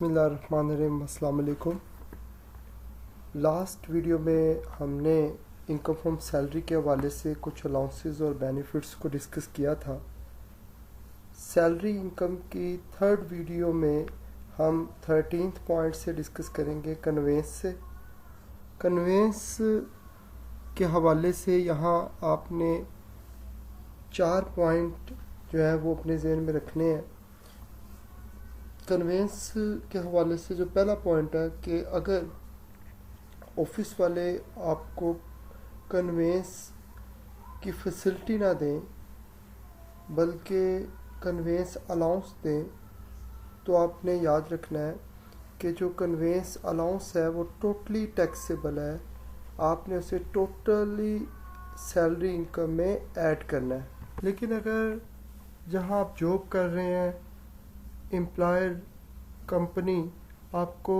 बिस्मिल्लाहिर्रहमानिर्रहीम। अस्सलाम वालेकुम। लास्ट वीडियो में हमने इनकम फ्रॉम सैलरी के हवाले से कुछ अलाउंसेस और बेनिफिट्स को डिस्कस किया था। सैलरी इनकम की थर्ड वीडियो में हम 13th पॉइंट से डिस्कस करेंगे कन्वेंस से। कन्वेंस के हवाले से यहाँ आपने 4 पॉइंट जो है वो अपने जहन में रखने हैं। कन्वेंस के हवाले से जो पहला पॉइंट है कि अगर ऑफिस वाले आपको कन्वेंस की फैसिलिटी ना दें बल्कि कन्वेंस अलाउंस दें, तो आपने याद रखना है कि जो कन्वेंस अलाउंस है वो टोटली टैक्सेबल है। आपने उसे टोटली सैलरी इनकम में ऐड करना है। लेकिन अगर जहां आप जॉब कर रहे हैं एम्प्लॉयर कंपनी आपको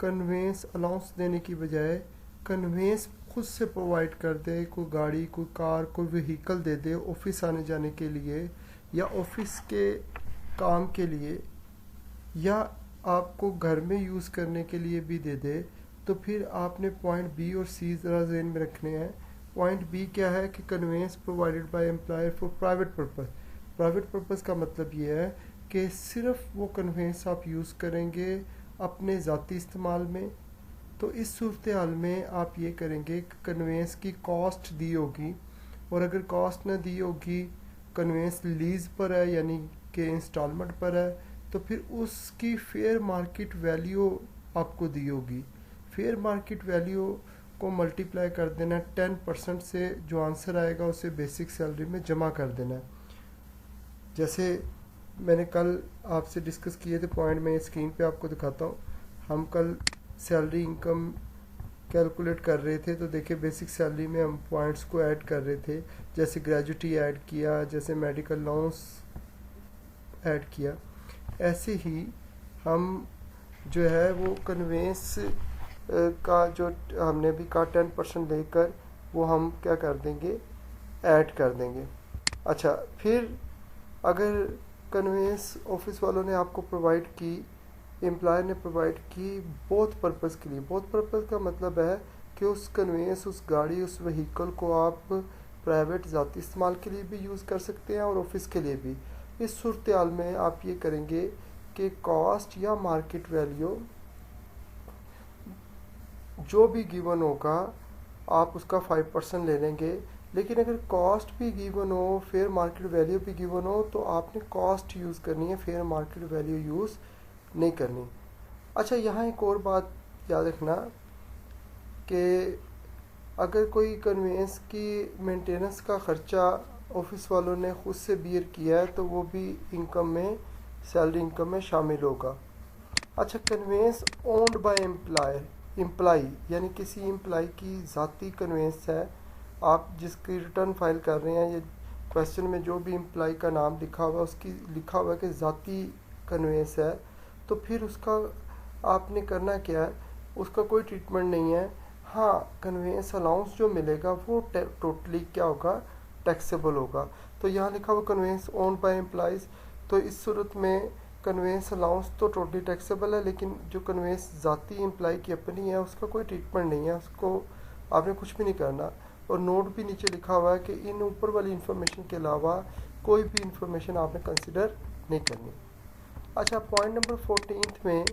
कन्वेंस अलाउंस देने की बजाय कन्वेंस खुद से प्रोवाइड कर दे, कोई गाड़ी, कोई कार, कोई व्हीकल दे दे ऑफिस आने जाने के लिए या ऑफिस के काम के लिए, या आपको घर में यूज़ करने के लिए भी दे दे, तो फिर आपने पॉइंट बी और सी ज़रा ज़हन में रखने हैं। पॉइंट बी क्या है कि conveyance provided by employer for private purpose. Private purpose का मतलब ये है कि सिर्फ वो कन्वेंस आप यूज़ करेंगे अपने ज़ाती इस्तेमाल में। तो इस सूरत हाल में आप ये करेंगे कि कन्वेंस की कॉस्ट दी होगी, और अगर कॉस्ट ना दी होगी, कन्वेंस लीज़ पर है यानी कि इंस्टॉलमेंट पर है, तो फिर उसकी फेयर मार्केट वैल्यू आपको दी होगी। फेयर मार्केट वैल्यू को मल्टीप्लाई कर देना 10% से, जो आंसर आएगा उसे बेसिक सैलरी में जमा कर देना है। जैसे मैंने कल आपसे डिस्कस किए थे पॉइंट, मैं स्क्रीन पे आपको दिखाता हूँ। हम कल सैलरी इनकम कैलकुलेट कर रहे थे, तो देखिए बेसिक सैलरी में हम पॉइंट्स को ऐड कर रहे थे, जैसे ग्रेजुटी ऐड किया, जैसे मेडिकल अलाउंस ऐड किया। ऐसे ही हम जो है वो कन्वेंस का जो हमने भी कहा 10% लेकर वो हम क्या कर देंगे, ऐड कर देंगे। अच्छा, फिर अगर कन्वेंस ऑफिस वालों ने आपको प्रोवाइड की, एम्प्लॉयर ने प्रोवाइड की बोथ पर्पज़ के लिए। बोथ पर्पज़ का मतलब है कि उस कन्वेंस, उस गाड़ी, उस व्हीकल को आप प्राइवेट ज़ाती इस्तेमाल के लिए भी यूज़ कर सकते हैं और ऑफिस के लिए भी। इस सूरत हाल में आप ये करेंगे कि कॉस्ट या मार्केट वैल्यू जो भी गिवन होगा आप उसका 5% ले लेंगे। लेकिन अगर कॉस्ट भी गिवन हो, फेयर मार्केट वैल्यू भी गिवन हो, तो आपने कॉस्ट यूज़ करनी है, फेयर मार्केट वैल्यू यूज़ नहीं करनी। अच्छा, यहाँ एक और बात याद रखना कि अगर कोई कन्वेंस की मेंटेनेंस का ख़र्चा ऑफिस वालों ने खुद से बियर किया है, तो वो भी इनकम में, सैलरी इनकम में शामिल होगा। अच्छा, कन्वेंस ओन्ड बाय एम्प्लॉय यानी किसी एम्प्लॉय की ज़ाती कन्वेंस है, आप जिसकी रिटर्न फाइल कर रहे हैं, ये क्वेश्चन में जो भी एम्प्लॉय का नाम लिखा हुआ है उसकी लिखा हुआ है कि ज़ाती कन्वेंस है, तो फिर उसका आपने करना क्या है, उसका कोई ट्रीटमेंट नहीं है। हाँ, कन्वेंस अलाउंस जो मिलेगा वो टोटली क्या होगा, टैक्सेबल होगा। तो यहाँ लिखा हुआ कन्वेंस ओन्ड बाय एम्प्लॉयज़, तो इस सूरत में कन्वेंस अलाउंस तो टोटली टैक्सेबल है, लेकिन जो कन्वेंस ज़ाती एम्प्लॉय की अपनी है उसका कोई ट्रीटमेंट नहीं है, उसको आपने कुछ भी नहीं करना। और नोट भी नीचे लिखा हुआ है कि इन ऊपर वाली इंफॉर्मेशन के अलावा कोई भी इंफॉर्मेशन आपने कंसिडर नहीं करनी। अच्छा, पॉइंट नंबर 14 में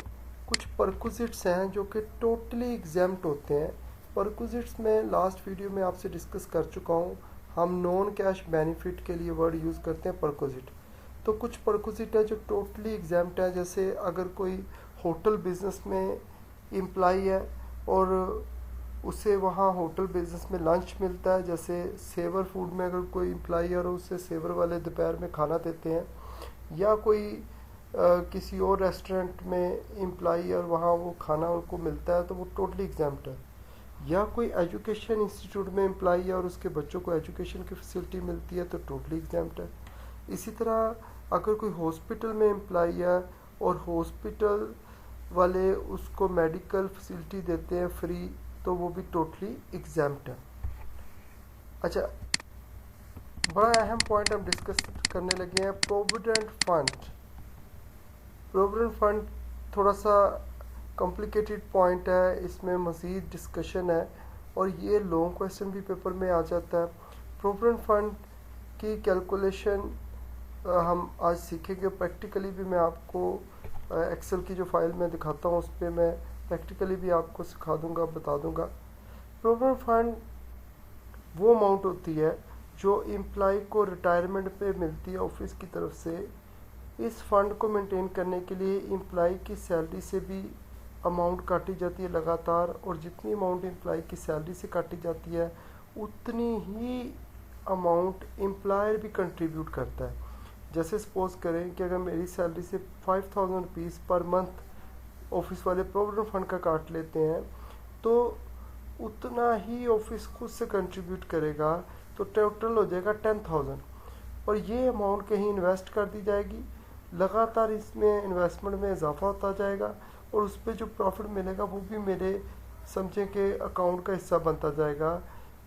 कुछ परक्विजिट्स हैं जो कि टोटली एग्जाम्प्ट होते हैं। परक्विजिट्स में लास्ट वीडियो में आपसे डिस्कस कर चुका हूँ। हम नॉन कैश बेनिफिट के लिए वर्ड यूज़ करते हैं परक्विजिट। तो कुछ परक्विजिट है जो टोटली एग्जाम्प्ट है। जैसे अगर कोई होटल बिजनेस में एम्प्लॉय है और उसे वहाँ होटल बिजनेस में लंच मिलता है, जैसे सेवर फूड में अगर कोई एम्प्लॉय है और उसे सेवर वाले दोपहर में खाना देते हैं, या कोई किसी और रेस्टोरेंट में एम्प्लॉय और वहाँ वो खाना उनको मिलता है, तो वो टोटली एग्जाम्प्ट है। या कोई एजुकेशन इंस्टीट्यूट में एम्प्लॉय है और उसके बच्चों को एजुकेशन की फैसिलिटी मिलती है, तो टोटली एग्जाम्प्ट है। इसी तरह अगर कोई हॉस्पिटल में एम्प्लॉय है और हॉस्पिटल वाले उसको मेडिकल फैसिलिटी देते हैं फ्री, तो वो भी टोटली एग्जाम्प्ट है। अच्छा, बड़ा अहम पॉइंट हम डिस्कस करने लगे हैं, प्रोविडेंट फंड। प्रोविडेंट फंड थोड़ा सा कॉम्प्लिकेटेड पॉइंट है, इसमें मज़ीद डिस्कशन है और ये लॉन्ग क्वेश्चन भी पेपर में आ जाता है। प्रोविडेंट फंड की कैलकुलेशन हम आज सीखेंगे। प्रैक्टिकली भी मैं आपको एक्सेल की जो फाइल मैं दिखाता हूँ उस पर मैं प्रैक्टिकली भी आपको सिखा दूंगा, बता दूंगा। प्रोविडेंट फंड वो अमाउंट होती है जो एम्प्लॉय को रिटायरमेंट पे मिलती है ऑफिस की तरफ से। इस फंड को मेंटेन करने के लिए एम्प्लॉय की सैलरी से भी अमाउंट काटी जाती है लगातार, और जितनी अमाउंट एम्प्लॉय की सैलरी से काटी जाती है उतनी ही अमाउंट एम्प्लॉयर भी कंट्रीब्यूट करता है। जैसे सपोज करें कि अगर मेरी सैलरी से 5000 रुपीज़ पर मंथ ऑफिस वाले प्रोविडेंट फंड का काट लेते हैं तो उतना ही ऑफिस खुद से कंट्रीब्यूट करेगा, तो टोटल हो जाएगा 10,000 और ये अमाउंट कहीं इन्वेस्ट कर दी जाएगी। लगातार इसमें इन्वेस्टमेंट में इजाफा होता जाएगा और उस पर जो प्रॉफिट मिलेगा वो भी मेरे समझें कि अकाउंट का हिस्सा बनता जाएगा,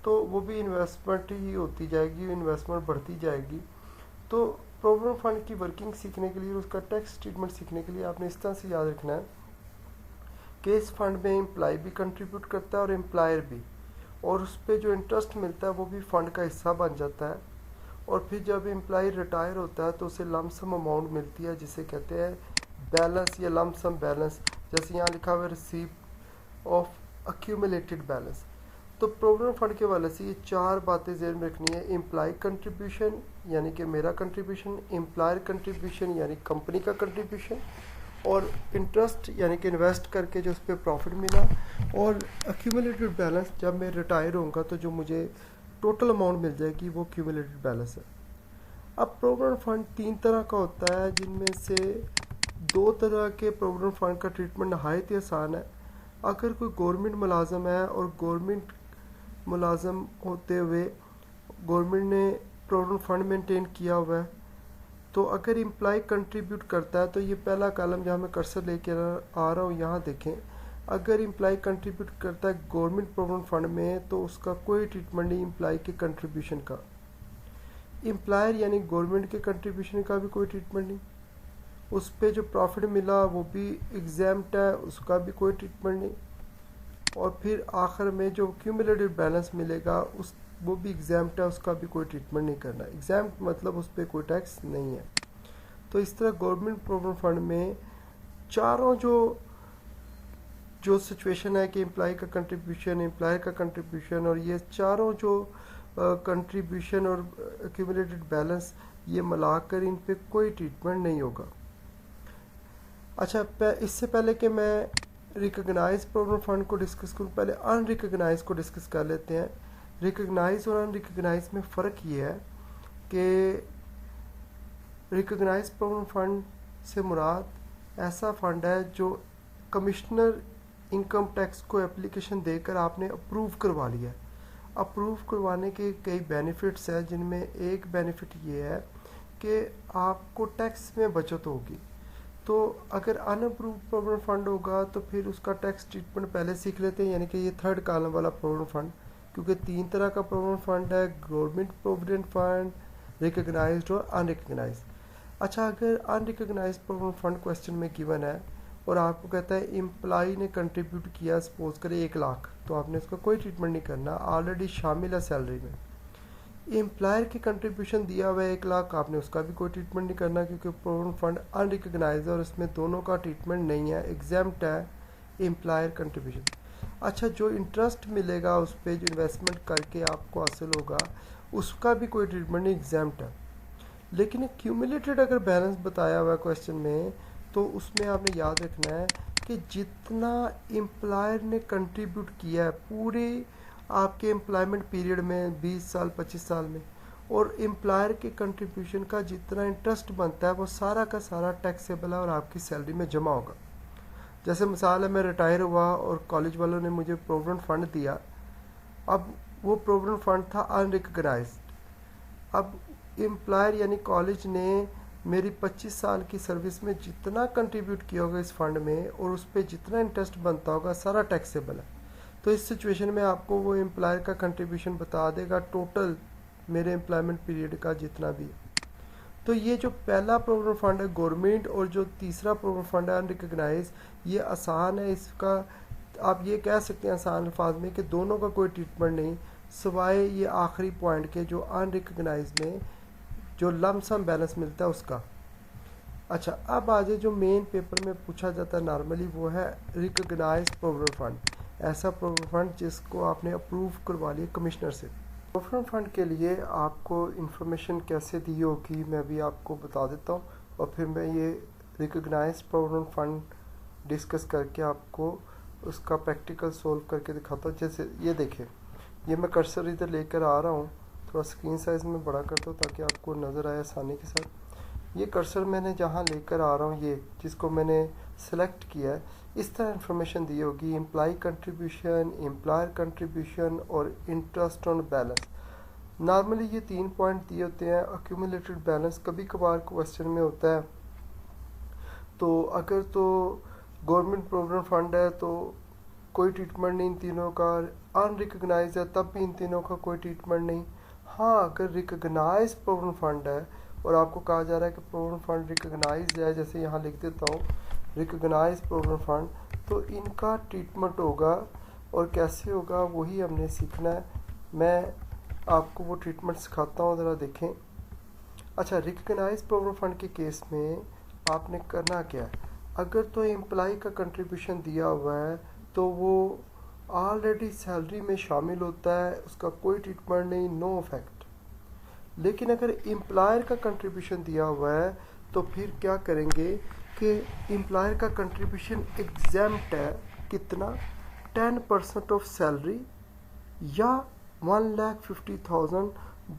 तो वो भी इन्वेस्टमेंट ही होती जाएगी, इन्वेस्टमेंट बढ़ती जाएगी। तो प्रोविडेंट फंड की वर्किंग सीखने के लिए, उसका टैक्स ट्रीटमेंट सीखने के लिए आपने इस तरह से याद रखना है कि इस फंड में एम्प्लॉय भी कंट्रीब्यूट करता है और एम्प्लॉयर भी, और उस पर जो इंटरेस्ट मिलता है वो भी फंड का हिस्सा बन जाता है। और फिर जब एम्प्लॉय रिटायर होता है तो उसे लमसम अमाउंट मिलती है जिसे कहते हैं बैलेंस या लमसम बैलेंस, जैसे यहाँ लिखा हुआ है रिसीप्ट ऑफ अक्यूमुलेटेड बैलेंस। तो प्रोविडेंट फंड के वाले से ये चार बातें ज़हन में रखनी है। एम्प्लॉय कंट्रीब्यूशन यानी कि मेरा कंट्रीब्यूशन, एम्प्लॉयर कंट्रीब्यूशन यानी कंपनी का कंट्रीब्यूशन, और इंटरेस्ट यानी कि इन्वेस्ट करके जो उस पर प्रॉफिट मिला, और अक्यूमुलेटेड बैलेंस जब मैं रिटायर होऊंगा तो जो मुझे टोटल अमाउंट मिल जाएगी वो अक्यूमुलेटेड बैलेंस है। अब प्रोविडेंट फंड तीन तरह का होता है, जिनमें से दो तरह के प्रोविडेंट फंड का ट्रीटमेंट नहायत ही आसान है। अगर कोई गवर्नमेंट मुलाजम है और गवर्नमेंट मुलाजम होते हुए गवर्नमेंट ने प्रोविडेंट फंड मेंटेन किया हुआ है, तो अगर एम्प्लॉय कंट्रीब्यूट करता है, तो ये पहला कॉलम जहाँ मैं कर्सर लेके आ रहा हूँ यहाँ देखें, अगर एम्प्लॉय कंट्रीब्यूट करता है गवर्नमेंट प्रोविडेंट फंड में तो उसका कोई ट्रीटमेंट नहीं एम्प्लॉय के कंट्रीब्यूशन का। एम्प्लॉयर यानी गवर्नमेंट के कंट्रीब्यूशन का भी कोई ट्रीटमेंट नहीं, उस पर जो प्रॉफिट मिला वो भी एग्जाम्प्ट है, उसका भी कोई ट्रीटमेंट नहीं, और फिर आखिर में जो क्यूमुलेटिव बैलेंस मिलेगा उस वो भी एग्जाम्प्ट है, उसका भी कोई ट्रीटमेंट नहीं करना। एग्जाम्प्ट मतलब उस पर कोई टैक्स नहीं है। तो इस तरह गवर्नमेंट प्रोविडेंट फंड में चारों जो सिचुएशन है कि एम्प्लॉय का कंट्रीब्यूशन, एम्प्लॉयर का कंट्रीब्यूशन, और ये चारों जो कंट्रीब्यूशन और एक्यूमुलेटेड बैलेंस, ये मिलाकर इन पे कोई ट्रीटमेंट नहीं होगा। अच्छा, इससे पहले कि मैं रिकग्नाइज प्रोविडेंट फंड को डिस्कस करूँ, पहले अनरिकग्नाइज को डिस्कस कर लेते हैं। रिकग्नाइज और अनरिकग्नाइज में फ़र्क ये है कि रिकग्नाइज प्रोविडेंट फंड से मुराद ऐसा फंड है जो कमिश्नर इनकम टैक्स को एप्लीकेशन देकर आपने अप्रूव करवा लिया। अप्रूव करवाने के कई बेनिफिट्स हैं, जिनमें एक बेनिफिट ये है कि आपको टैक्स में बचत होगी। तो अगर अनअप्रूव प्रोविडेंट फंड होगा तो फिर उसका टैक्स ट्रीटमेंट पहले सीख लेते हैं, यानी कि ये थर्ड कॉलम वाला प्रोविडेंट फंड, क्योंकि तीन तरह का प्रोविडेंट फंड है, गवर्नमेंट प्रोविडेंट फंड, रिकग्नाइज्ड और अनरिकग्नाइज्ड। अच्छा, अगर अनरिकग्नाइज्ड प्रोविडेंट फंड क्वेश्चन में गिवन है और आपको कहता है एम्प्लॉय ने कंट्रीब्यूट किया सपोज करें 1 लाख, तो आपने इसका कोई ट्रीटमेंट नहीं करना, ऑलरेडी शामिल है सैलरी में। एम्प्लॉयर की कंट्रीब्यूशन दिया हुआ है 1 लाख, आपने उसका भी कोई ट्रीटमेंट नहीं करना, क्योंकि प्रोविडेंट फंड अनरिकग्नाइज्ड है और इसमें दोनों का ट्रीटमेंट नहीं है, एग्जाम्प्ट है एम्प्लॉयर कंट्रीब्यूशन। अच्छा, जो इंटरेस्ट मिलेगा उस पर जो इन्वेस्टमेंट करके आपको हासिल होगा उसका भी कोई ट्रीटमेंट नहीं, एग्जाम्प्ट है। लेकिन क्यूमुलेटेड अगर बैलेंस बताया हुआ है क्वेश्चन में, तो उसमें आपने याद रखना है कि जितना एम्प्लॉयर ने कंट्रीब्यूट किया है पूरे आपके एम्प्लॉयमेंट पीरियड में 20 साल 25 साल में, और एम्प्लॉयर के कंट्रीब्यूशन का जितना इंटरेस्ट बनता है वो सारा का सारा टैक्सेबल है और आपकी सैलरी में जमा होगा। जैसे मिसाल है, मैं रिटायर हुआ और कॉलेज वालों ने मुझे प्रोविडेंट फंड दिया, अब वो प्रोविडेंट फंड था अनरिकग्नाइज्ड। अब एम्प्लॉयर यानी कॉलेज ने मेरी 25 साल की सर्विस में जितना कंट्रीब्यूट किया होगा इस फंड में और उस पर जितना इंटरेस्ट बनता होगा सारा टैक्सेबल है। तो इस सिचुएशन में आपको वो एम्प्लॉयर का कंट्रीब्यूशन बता देगा टोटल मेरे एम्प्लॉयमेंट पीरियड का जितना भी है। तो ये जो पहला प्रोविडेंट फंड है गवर्नमेंट और जो तीसरा प्रोविडेंट फंड है अनरिकग्नाइज, ये आसान है। इसका आप ये कह सकते हैं आसान अल्फाज में कि दोनों का कोई ट्रीटमेंट नहीं, सिवाय ये आखिरी पॉइंट के जो अनरिकग्नाइज में जो लमसम बैलेंस मिलता है उसका। अच्छा, अब आज जो मेन पेपर में पूछा जाता है नॉर्मली वो है रिकग्नाइज प्रोविडेंट फंड। ऐसा प्रोविडेंट फंड जिसको आपने अप्रूव करवा लिया कमिश्नर से। प्रोविडेंट फंड के लिए आपको इंफॉर्मेशन कैसे दी होगी मैं भी आपको बता देता हूँ, और फिर मैं ये रिकग्नाइज प्रोविडेंट फंड डिस्कस करके आपको उसका प्रैक्टिकल सोल्व करके दिखाता हूँ। जैसे ये देखें, ये मैं कर्सर इधर लेकर आ रहा हूँ, थोड़ा स्क्रीन साइज में बड़ा करता हूँ ताकि आपको नज़र आए आसानी के साथ। ये कर्सर मैंने जहाँ लेकर आ रहा हूँ, ये जिसको मैंने सेलेक्ट किया है, इस तरह इन्फॉर्मेशन दी होगी, एम्प्लॉय कंट्रीब्यूशन, एम्प्लॉयर कंट्रीब्यूशन और इंटरेस्ट ऑन बैलेंस। नॉर्मली ये 3 पॉइंट दिए होते हैं। अक्यूमुलेटेड बैलेंस कभी कभार क्वेश्चन में होता है, तो अगर तो गवर्नमेंट प्रोविडेंट फंड है तो कोई ट्रीटमेंट नहीं इन तीनों का, अनरिकग्नाइज है तब भी इन तीनों का कोई ट्रीटमेंट नहीं। हाँ, अगर रिकग्नाइज प्रोविडेंट फंड है और आपको कहा जा रहा है कि प्रोविडेंट फंड रिकग्नाइज है, जैसे यहाँ लिख देता हूँ रिकग्नाइज प्रोविडेंट फंड, तो इनका ट्रीटमेंट होगा। और कैसे होगा वही हमने सीखना है। मैं आपको वो ट्रीटमेंट सिखाता हूँ, ज़रा देखें। अच्छा, रिकग्नाइज प्रोविडेंट फंड के केस में आपने करना क्या है, अगर तो एम्प्लॉय का कंट्रीब्यूशन दिया हुआ है तो वो ऑलरेडी सैलरी में शामिल होता है, उसका कोई ट्रीटमेंट नहीं, नो इफेक्ट। लेकिन अगर एम्प्लॉयर का कंट्रीब्यूशन दिया हुआ है तो फिर क्या करेंगे कि एम्प्लॉयर का कंट्रीब्यूशन एग्जेम्प्ट है, कितना, 10% ऑफ सैलरी या 1,50,000,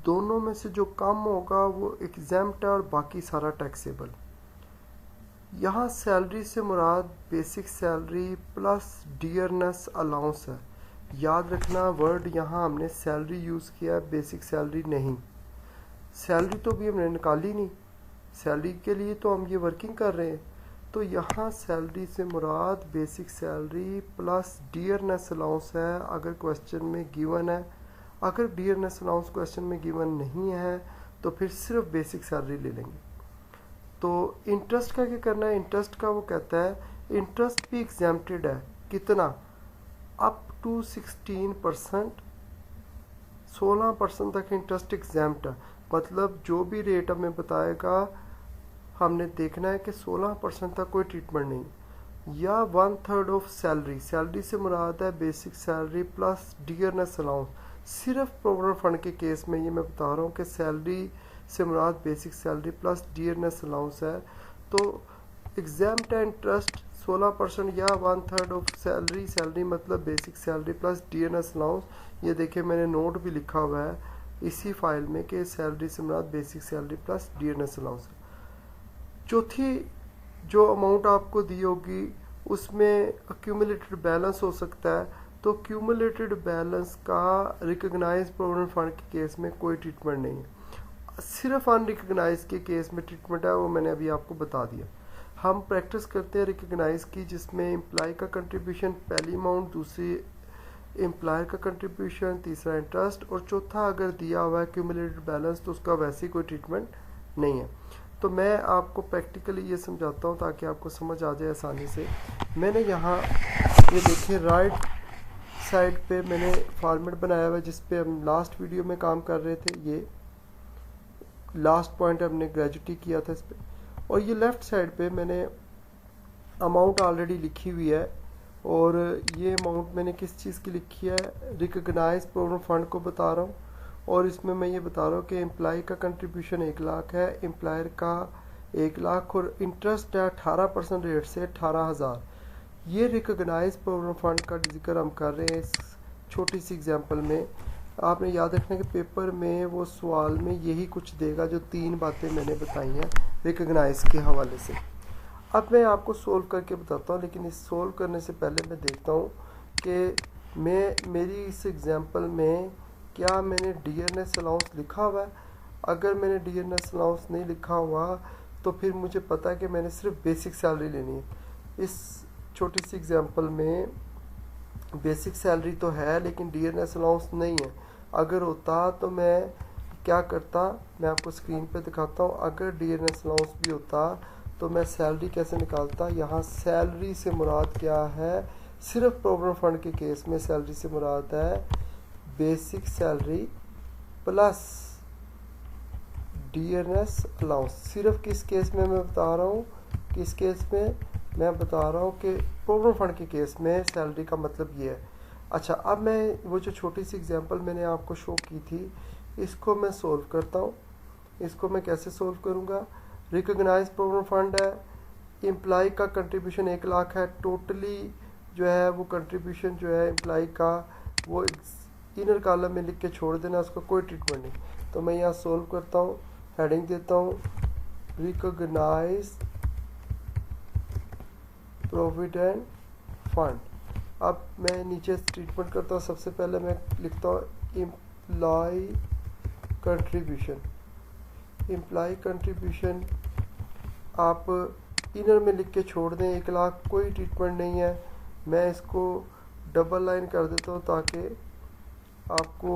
दोनों में से जो कम होगा वो एग्जेम्प्ट है और बाकी सारा टैक्सेबल। यहाँ सैलरी से मुराद basic salary plus dearness allowance है। याद रखना, वर्ड यहाँ हमने सैलरी यूज़ किया है, बेसिक सैलरी नहीं। सैलरी तो भी हमने निकाली नहीं, सैलरी के लिए तो हम ये वर्किंग कर रहे हैं। तो यहाँ सैलरी से मुराद basic salary plus dearness allowance है अगर क्वेश्चन में गिवन है। अगर डियरनेस अलाउंस क्वेश्चन में गिवन नहीं है तो फिर सिर्फ बेसिक सैलरी ले लेंगे। तो इंटरेस्ट का क्या करना है, इंटरेस्ट का वो कहता है इंटरेस्ट भी एग्जेम्प्टेड है, कितना, अप टू 16%, 16% तक इंटरेस्ट एग्जेम्प्ट है। मतलब जो भी रेट हमें बताएगा हमने देखना है कि 16% तक कोई ट्रीटमेंट नहीं, या 1/3 ऑफ सैलरी, सैलरी से मुराद है basic salary plus dearness allowance. सिर्फ प्रोविडेंट फंड के केस में ये मैं बता रहा हूँ कि सैलरी से मुराद basic salary plus dearness allowance है, तो एग्जाम्प्ट इंटरेस्ट 16% या 1/3 ऑफ सैलरी, सैलरी मतलब basic salary plus dearness allowance. ये देखिए मैंने नोट भी लिखा हुआ है इसी फाइल में कि सैलरी से मुराद basic salary plus dearness allowance. चौथी जो अमाउंट आपको दी होगी उसमें अक्यूमुलेटेड बैलेंस हो सकता है, तो अक्यूमुलेटेड बैलेंस का रिकग्नाइज प्रोविडेंट फंड के केस में कोई ट्रीटमेंट नहीं है, सिर्फ अनरिकग्नाइज के केस में ट्रीटमेंट है, वो मैंने अभी आपको बता दिया। हम प्रैक्टिस करते हैं रिकग्नाइज की, जिसमें एम्प्लॉय का कंट्रीब्यूशन पहली अमाउंट, दूसरी एम्प्लॉयर का कंट्रीब्यूशन, तीसरा इंटरेस्ट, और चौथा अगर दिया हुआ है अक्यूमुलेटेड बैलेंस तो उसका वैसे ही कोई ट्रीटमेंट नहीं है। तो मैं आपको प्रैक्टिकली ये समझाता हूँ ताकि आपको समझ आ जाए आसानी से। मैंने यहाँ ये देखिए राइट साइड पे मैंने फॉर्मेट बनाया हुआ है जिस पे हम लास्ट वीडियो में काम कर रहे थे। ये लास्ट पॉइंट हमने ग्रेजुटी किया था इस पे, और ये लेफ्ट साइड पे मैंने अमाउंट ऑलरेडी लिखी हुई है। और ये अमाउंट मैंने किस चीज़ की लिखी है, रिकग्नाइज प्रोविडेंट फंड को बता रहा हूँ। और इसमें मैं ये बता रहा हूँ कि एम्प्लॉय का कंट्रीब्यूशन 1 लाख है, एम्प्लॉयर का 1 लाख, और इंटरेस्ट है 18% रेट से 18,000। ये रिकग्नाइज प्रोविडेंट फंड का जिक्र हम कर रहे हैं इस छोटी सी एग्जांपल में। आपने याद रखना कि पेपर में वो सवाल में यही कुछ देगा जो 3 बातें मैंने बताई हैं रिकग्नाइज के हवाले से। अब मैं आपको सोल्व करके बताता हूँ, लेकिन इस सोल्व करने से पहले मैं देखता हूँ कि मेरी इस एग्जांपल में क्या मैंने डियरनेस अलाउंस लिखा हुआ है। अगर मैंने डियरनेस अलाउंस नहीं लिखा हुआ तो फिर मुझे पता है कि मैंने सिर्फ बेसिक सैलरी लेनी है। इस छोटी सी एग्जांपल में बेसिक सैलरी तो है लेकिन डियरनेस अलाउंस नहीं है। अगर होता तो मैं क्या करता, मैं आपको स्क्रीन पे दिखाता हूँ। अगर डीएनएस अलाउंस भी होता तो मैं सैलरी कैसे निकालता। यहाँ सैलरी से मुराद क्या है, सिर्फ प्रोविडेंट फंड के केस में सैलरी से मुराद है basic salary plus DNS allowance. सिर्फ किस केस में मैं बता रहा हूँ, किस केस में मैं बता रहा हूँ कि प्रोविडेंट फंड के केस में सैलरी का मतलब ये है। अच्छा, अब मैं वो जो छोटी सी एग्जांपल मैंने आपको शो की थी, इसको मैं सोल्व करता हूँ। इसको मैं कैसे सोल्व करूँगा, रिकॉग्नाइज प्रोविडेंट फंड है, एम्प्लॉय का कंट्रीब्यूशन 1 लाख है, टोटली जो है वो कंट्रीब्यूशन जो है एम्प्लॉय का वो इनर कॉलम में लिख के छोड़ देना, उसका कोई ट्रीटमेंट नहीं। तो मैं यहाँ सोल्व करता हूँ, हेडिंग देता हूँ रिकॉग्नाइज प्रोविडेंट फंड। अब मैं नीचे ट्रीटमेंट करता हूँ। सबसे पहले मैं लिखता हूँ एम्प्लॉय कंट्रीब्यूशन। एम्प्लॉय कंट्रीब्यूशन आप इनर में लिख के छोड़ दें, 1 लाख, कोई ट्रीटमेंट नहीं है। मैं इसको डबल लाइन कर देता हूँ ताकि आपको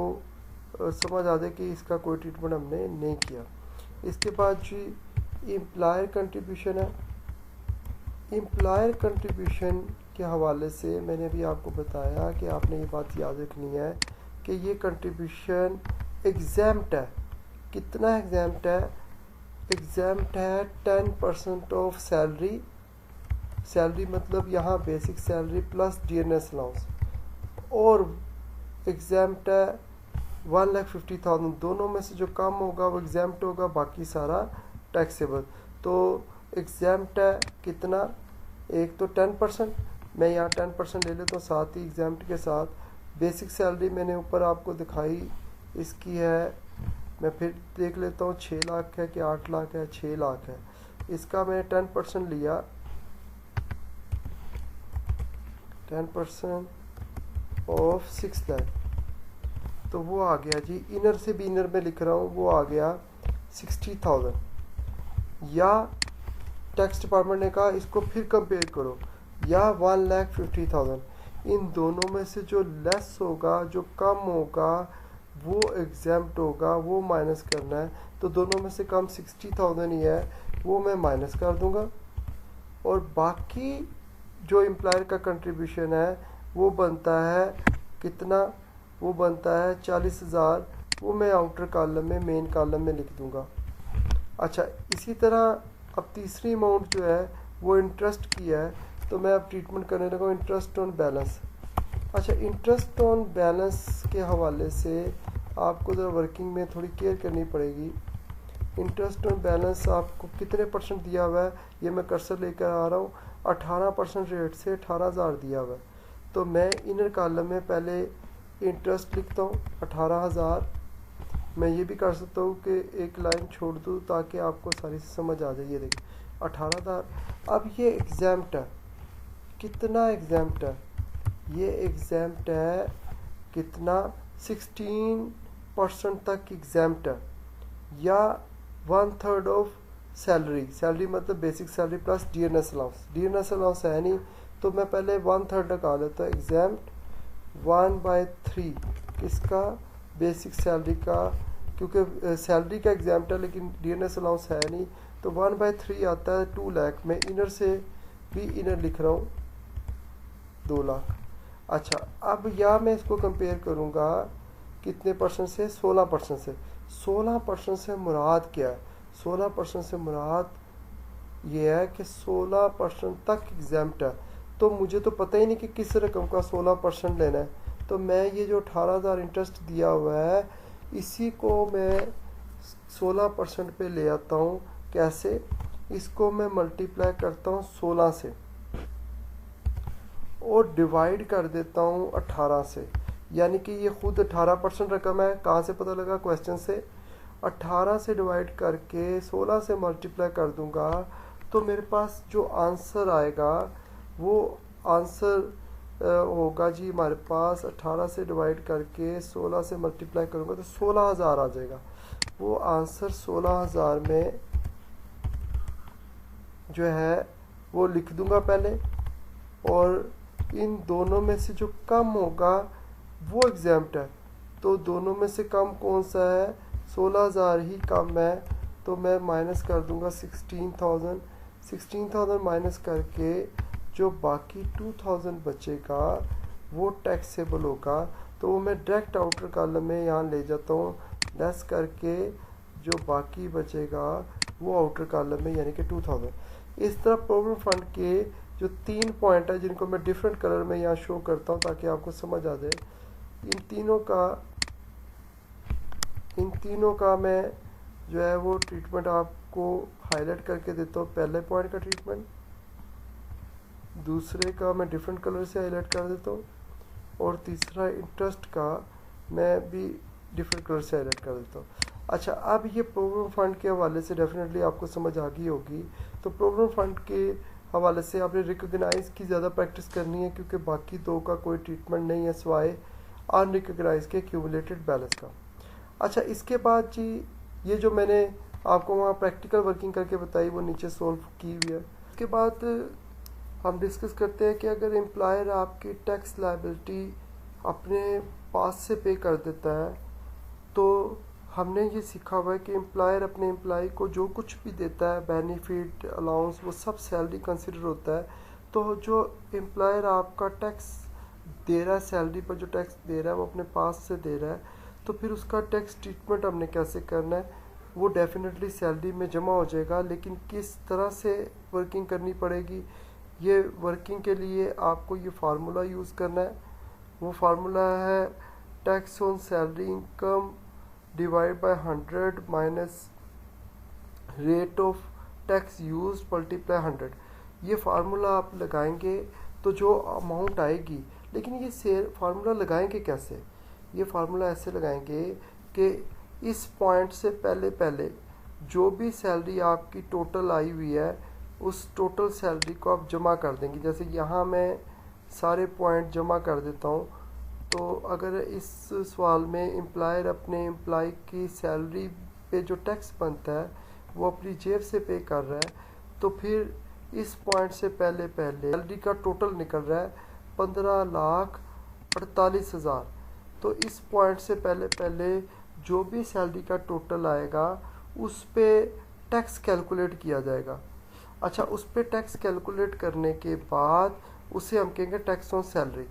समझ आ जाए कि इसका कोई ट्रीटमेंट हमने नहीं किया। इसके बाद जी एम्प्लॉयर कंट्रीब्यूशन है। एम्प्लॉयर कंट्रीब्यूशन के हवाले से मैंने भी आपको बताया कि आपने ये बात याद रखनी है कि ये कंट्रीब्यूशन एग्जैम्प्ट है। कितना एग्जैम्प्ट है, एग्जैम्प्ट है 10% ऑफ सैलरी। सैलरी मतलब यहाँ basic salary plus DNS allowance, और एग्जैम्प्ट है 1,50,000। दोनों में से जो कम होगा वो एग्जैम्प्ट होगा, बाकी सारा टैक्सेबल। तो एग्जैम्प्ट है कितना, एक तो 10%, मैं यहाँ 10% ले लेता हूँ साथ ही एग्जैम्प्ट के साथ। बेसिक सैलरी मैंने ऊपर आपको दिखाई इसकी है, मैं फिर देख लेता हूँ 6 लाख है कि 8 लाख है, 6 लाख है। इसका मैंने 10% लिया, 10% ऑफ 6 लाख, तो वो आ गया जी, इनर से भी इनर में लिख रहा हूँ, वो आ गया 60,000। या टैक्स डिपार्टमेंट ने कहा इसको फिर कंपेयर करो, या 1,50,000। इन दोनों में से जो लेस होगा, जो कम होगा, वो एग्जैम्प्ट होगा, वो माइनस करना है। तो दोनों में से कम 60,000 ही है, वो मैं माइनस कर दूंगा। और बाकी जो एम्प्लॉयर का कंट्रीब्यूशन है वो बनता है कितना, वो बनता है 40,000, वो मैं आउटर कॉलम में, मेन कॉलम में लिख दूंगा। अच्छा, इसी तरह अब तीसरी अमाउंट जो है वो इंटरेस्ट की है, तो मैं अब ट्रीटमेंट करने लगा इंटरेस्ट ऑन बैलेंस। अच्छा, इंटरेस्ट ऑन बैलेंस के हवाले से आपको ज़रा वर्किंग में थोड़ी केयर करनी पड़ेगी। इंटरेस्ट ऑन बैलेंस आपको कितने % दिया हुआ है, ये मैं कर्सर लेकर आ रहा हूँ, 18% रेट से 18,000 दिया हुआ है। तो मैं इनर कॉलम में पहले इंटरेस्ट लिखता हूँ 18,000। मैं ये भी कर सकता हूँ कि एक लाइन छोड़ दूँ ताकि आपको सारी समझ आ जाए। ये देखिए 18,000। अब ये एग्जैम्प्ट है, कितना एग्जैम्प्ट है, ये एग्जैम्प्ट है कितना, 16% तक एग्जैम्प्ट है, या 1/3 ऑफ सैलरी। सैलरी मतलब basic salary plus DNS allowance. DNS allowance है नहीं, तो मैं पहले 1/3 निकाल लेता हूँ। एग्जैम्प्ट 1/3 किसका, बेसिक सैलरी का, क्योंकि सैलरी का एग्जैम्प्ट है लेकिन डीएनएस अलाउंस है नहीं, तो 1/3 आता है 2 लाख। मैं इनर से भी इनर लिख रहा हूँ 2 लाख। अच्छा, अब या मैं इसको कंपेयर करूँगा कितने % से, 16% से। 16% से मुराद क्या है, 16% से मुराद ये है कि 16% तक एग्जैम्प्ट है। तो मुझे तो पता ही नहीं कि किस रकम का 16% लेना है, तो मैं ये जो 18,000 इंटरेस्ट दिया हुआ है इसी को मैं 16% पे ले आता हूँ। कैसे, इसको मैं मल्टीप्लाई करता हूँ 16 से और डिवाइड कर देता हूँ 18 से, यानी कि ये खुद 18% रकम है। कहाँ से पता लगा, क्वेश्चन से। 18 से डिवाइड करके 16 से मल्टीप्लाई कर दूंगा, तो मेरे पास जो आंसर आएगा वो आंसर होगा जी हमारे पास 18 से डिवाइड करके 16 से मल्टीप्लाई करूँगा तो 16,000 आ जाएगा। वो आंसर 16,000 में जो है वो लिख दूंगा पहले, और इन दोनों में से जो कम होगा वो एग्जैम्प्ट है। तो दोनों में से कम कौन सा है, 16,000 ही कम है, तो मैं माइनस कर दूंगा 16,000 माइनस करके जो बाकी 2,000 बचेगा वो टैक्सेबल होगा, तो वो मैं डायरेक्ट आउटर कॉलम में यहाँ ले जाता हूँ, लेस करके जो बाकी बचेगा वो आउटर कॉलम में, यानी कि 2,000। इस तरह प्रोविडेंट फंड के जो 3 पॉइंट है जिनको मैं डिफरेंट कलर में यहाँ शो करता हूँ ताकि आपको समझ आ जाए, इन तीनों का मैं जो है वो ट्रीटमेंट आपको हाईलाइट करके देता हूँ। पहले पॉइंट का ट्रीटमेंट, दूसरे का मैं डिफरेंट कलर से हाईलाइट कर देता हूँ, और तीसरा इंटरेस्ट का मैं भी डिफरेंट कलर से हाईलाइट कर देता हूँ। अच्छा, अब ये प्रोविडेंट फंड के हवाले से डेफिनेटली आपको समझ आ गई होगी। तो प्रोविडेंट फंड के हवाले से आपने रिकॉग्नाइज की ज़्यादा प्रैक्टिस करनी है, क्योंकि बाकी दो का कोई ट्रीटमेंट नहीं है सिवाय अनरिकॉग्नाइज के एक्यूमुलेटेड बैलेंस का। अच्छा, इसके बाद जी ये जो मैंने आपको वहाँ प्रैक्टिकल वर्किंग करके बताई वो नीचे सोल्व की हुई है। इसके बाद हम डिस्कस करते हैं कि अगर एम्प्लॉयर आपकी टैक्स लायबिलिटी अपने पास से पे कर देता है, तो हमने ये सीखा हुआ है कि एम्प्लॉयर अपने एम्प्लॉय को जो कुछ भी देता है, बेनिफिट, अलाउंस, वो सब सैलरी कंसिडर होता है। तो जो एम्प्लॉयर आपका टैक्स दे रहा है, सैलरी पर जो टैक्स दे रहा है वो अपने पास से दे रहा है, तो फिर उसका टैक्स ट्रीटमेंट हमने कैसे करना है, वो डेफिनेटली सैलरी में जमा हो जाएगा। लेकिन किस तरह से वर्किंग करनी पड़ेगी, ये वर्किंग के लिए आपको ये फार्मूला यूज़ करना है। वो फार्मूला है tax on salary income divide by 100 minus rate of tax use multiply 100। ये फार्मूला आप लगाएंगे तो जो अमाउंट आएगी, लेकिन ये फार्मूला लगाएंगे कैसे? ये फार्मूला ऐसे लगाएंगे कि इस पॉइंट से पहले जो भी सैलरी आपकी टोटल आई हुई है उस टोटल सैलरी को आप जमा कर देंगे। जैसे यहाँ मैं सारे पॉइंट जमा कर देता हूँ। तो अगर इस सवाल में एम्प्लॉयर अपने एम्प्लॉय की सैलरी पे जो टैक्स बनता है वो अपनी जेब से पे कर रहा है, तो फिर इस पॉइंट से पहले सैलरी का टोटल निकल रहा है 15,48,000। तो इस पॉइंट से पहले जो भी सैलरी का टोटल आएगा उस पे टैक्स कैलकुलेट किया जाएगा। अच्छा, उस पे टैक्स कैलकुलेट करने के बाद उसे हम कहेंगे tax on salary.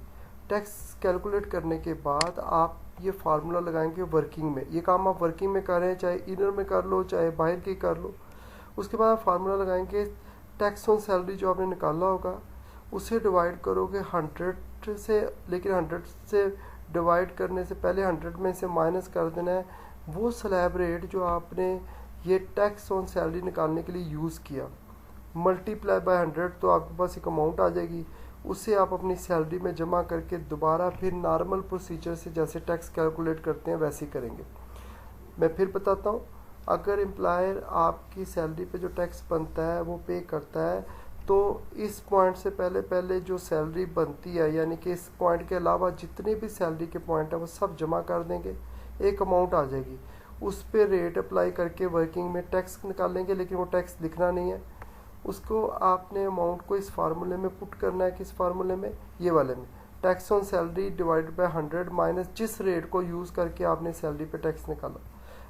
Tax calculate करने के बाद आप ये फार्मूला लगाएंगे वर्किंग में। ये काम आप वर्किंग में कर रहे हैं, चाहे इनर में कर लो चाहे बाहर की कर लो। उसके बाद आप फार्मूला लगाएंगे टैक्स ऑन सैलरी जो आपने निकाला होगा उसे डिवाइड करोगे 100 से, लेकिन 100 से डिवाइड करने से पहले 100 में से माइनस कर देना है वो स्लैब रेट जो आपने ये टैक्स ऑन सैलरी निकालने के लिए यूज़ किया, मल्टीप्लाई बाय 100, तो आपके पास एक अमाउंट आ जाएगी। उसे आप अपनी सैलरी में जमा करके दोबारा फिर नॉर्मल प्रोसीजर से जैसे टैक्स कैलकुलेट करते हैं वैसे ही करेंगे। मैं फिर बताता हूँ, अगर एम्प्लॉयर आपकी सैलरी पे जो टैक्स बनता है वो पे करता है, तो इस पॉइंट से पहले जो सैलरी बनती है, यानी कि इस पॉइंट के अलावा जितने भी सैलरी के पॉइंट है वो सब जमा कर देंगे, एक अमाउंट आ जाएगी। उस पर रेट अप्लाई करके वर्किंग में टैक्स निकालेंगे, लेकिन वो टैक्स लिखना नहीं है, उसको आपने अमाउंट को इस फार्मूले में पुट करना है। किस फार्मूले में? ये वाले में, tax on salary divide by 100 minus जिस रेट को यूज़ करके आपने सैलरी पे टैक्स निकाला।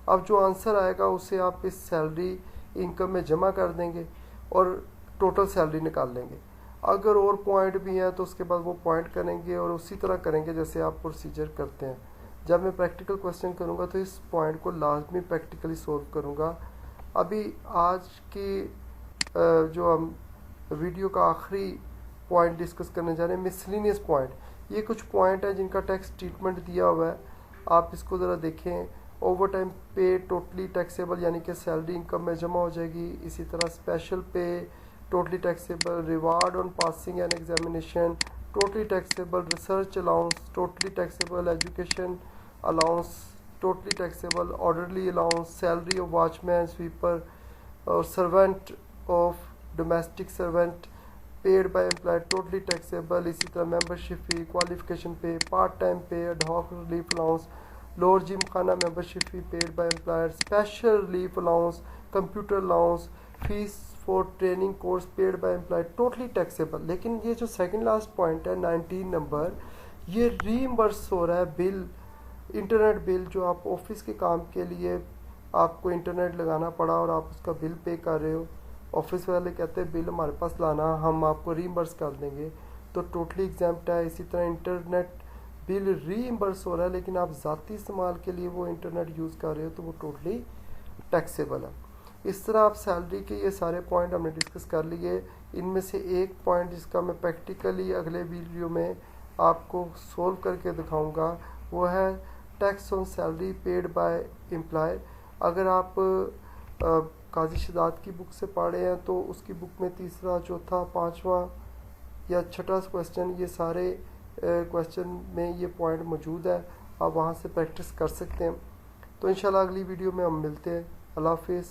अब जो आंसर आएगा उसे आप इस सैलरी इनकम में जमा कर देंगे और टोटल सैलरी निकाल लेंगे। अगर और पॉइंट भी हैं तो उसके बाद वो पॉइंट करेंगे और उसी तरह करेंगे जैसे आप प्रोसीजर करते हैं। जब मैं प्रैक्टिकल क्वेश्चन करूँगा तो इस पॉइंट को लाजमी प्रैक्टिकली सोल्व करूँगा। अभी आज की जो हम वीडियो का आखिरी पॉइंट डिस्कस करने जा रहे हैं, मिसलिनियस पॉइंट। ये कुछ पॉइंट है जिनका टैक्स ट्रीटमेंट दिया हुआ है, आप इसको ज़रा देखें। ओवर टाइम पे टोटली टैक्सेबल, यानी कि सैलरी इनकम में जमा हो जाएगी। इसी तरह special pay totally taxable, reward on passing an examination totally taxable, research allowance totally taxable, education allowance totally taxable, orderly allowance, salary of watchman, sweeper और servant of domestic servant paid by employer totally taxable. इसी तरह membership fee, qualification pay, part time pay, ad hoc relief allowance, lower gymkhana membership fee paid by employer, special relief allowance, computer allowance, fees for training course paid by employer totally taxable. लेकिन ये जो second last point है 19 number, ये reimburse हो रहा है bill, internet bill जो आप ऑफिस के काम के लिए आपको इंटरनेट लगाना पड़ा और आप उसका बिल पे कर रहे हो, ऑफिस वाले कहते हैं बिल हमारे पास लाना, हम आपको रीइंबर्स कर देंगे, तो टोटली एग्जाम्प्ट है। इसी तरह इंटरनेट बिल रीइंबर्स हो रहा है लेकिन आप ज़ाती इस्तेमाल के लिए वो इंटरनेट यूज़ कर रहे हो तो वो टोटली टैक्सेबल है। इस तरह आप सैलरी के ये सारे पॉइंट हमने डिस्कस कर लिए। इनमें से एक पॉइंट जिसका मैं प्रैक्टिकली अगले वीडियो में आपको सोल्व करके दिखाऊंगा वो है tax on salary paid by employ. अगर आप काजी शहजाद की बुक से पढ़े हैं तो उसकी बुक में तीसरा, चौथा, पांचवा या छठा क्वेश्चन, ये सारे क्वेश्चन में ये पॉइंट मौजूद है, आप वहाँ से प्रैक्टिस कर सकते हैं। तो इंशाल्लाह अगली वीडियो में हम मिलते हैं। अल्लाह हाफिज़।